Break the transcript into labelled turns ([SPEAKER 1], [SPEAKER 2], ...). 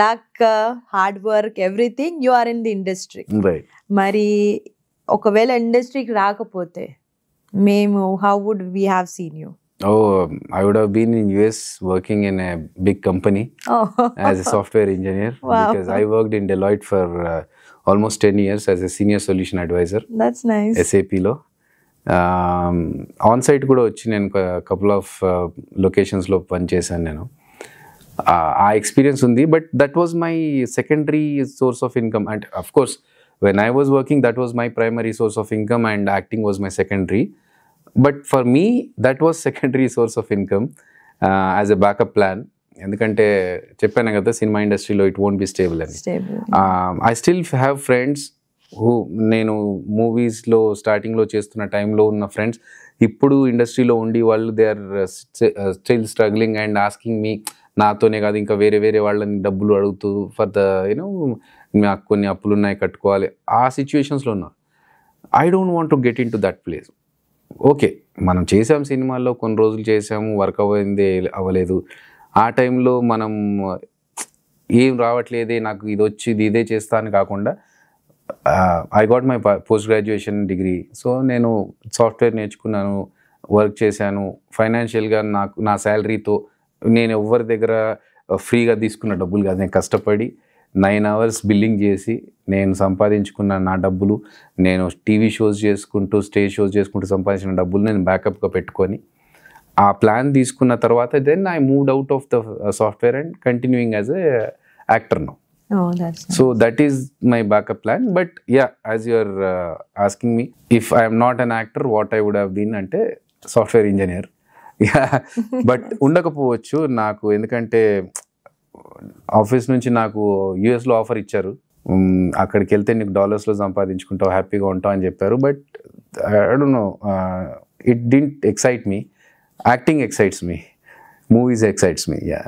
[SPEAKER 1] luck, hard work, everything, you are in the industry.
[SPEAKER 2] Right.
[SPEAKER 1] మరి ఒకవేళ ఇండస్ట్రీకి రాకపోతే మేము how would we have seen you?
[SPEAKER 2] Oh, I would have been in US working in a big company
[SPEAKER 1] Oh.
[SPEAKER 2] as a software engineer.
[SPEAKER 1] Wow.
[SPEAKER 2] Because I worked in Deloitte for almost 10 years as a senior solution advisor.
[SPEAKER 1] That's nice.
[SPEAKER 2] SAP లో on site కూడా వచ్చి నేను couple of లొకేషన్స్లో పనిచేశాను నేను. ఆ experience ఉంది. But that was my secondary source of income. And of course when I was working, that was my primary source of income and acting was my secondary. But for me, that was secondary source of income as a backup plan. ఎందుకంటే చెప్పాను కదా cinema ఇండస్ట్రీలో it won't be stable అని. I still have friends who, నేను మూవీస్లో స్టార్టింగ్లో చేస్తున్న టైంలో ఉన్న ఫ్రెండ్స్ ఇప్పుడు ఇండస్ట్రీలో ఉండి వాళ్ళు they are still struggling and asking me, నాతోనే కాదు ఇంకా వేరే వేరే వాళ్ళని డబ్బులు అడుగుతూ ఫర్ ద యూనో మాకు కొన్ని అప్పులు ఉన్నాయి కట్టుకోవాలి, ఆ సిచ్యువేషన్స్లో ఉన్నారు. I don't want to get in to that place. Okay, మనం చేసాం సినిమాల్లో కొన్ని రోజులు చేసాము, వర్క్ అవ్వలేదు. ఆ టైంలో మనం ఏం రావట్లేదే, నాకు ఇది వచ్చి ఇదే చేస్తా అని కాకుండా I got my post graduation degree. So నేను సాఫ్ట్వేర్ నేర్చుకున్నాను, వర్క్ చేశాను. ఫైనాన్షియల్గా నాకు నా శాలరీతో నేను ఎవరి దగ్గర ఫ్రీగా తీసుకున్న డబ్బులు కాదు, నేను కష్టపడి 9 hours బిల్లింగ్ చేసి నేను సంపాదించుకున్న నా డబ్బులు, నేను టీవీ షోస్ చేసుకుంటూ స్టేజ్ షోస్ చేసుకుంటూ సంపాదించిన డబ్బులు నేను బ్యాకప్గా పెట్టుకొని ఆ ప్లాన్ తీసుకున్న తర్వాత then I moved out of the software and continuing as a actor now.
[SPEAKER 1] Oh, that's nice.
[SPEAKER 2] So that is my backup plan. But yeah, as you are asking me, if I am not an actor, what I would have been ante software engineer. Yeah, but ఉండకపోవచ్చు నాకు, ఎందుకంటే office నుంచి నాకు యూఎస్లో offer ఇచ్చారు, అక్కడికి వెళ్తే నీకు డాలర్స్లో సంపాదించుకుంటావు, హ్యాపీగా ఉంటావు అని చెప్పారు. But I don't know, it didn't excite me. Acting excites me, movies excites me. Yeah.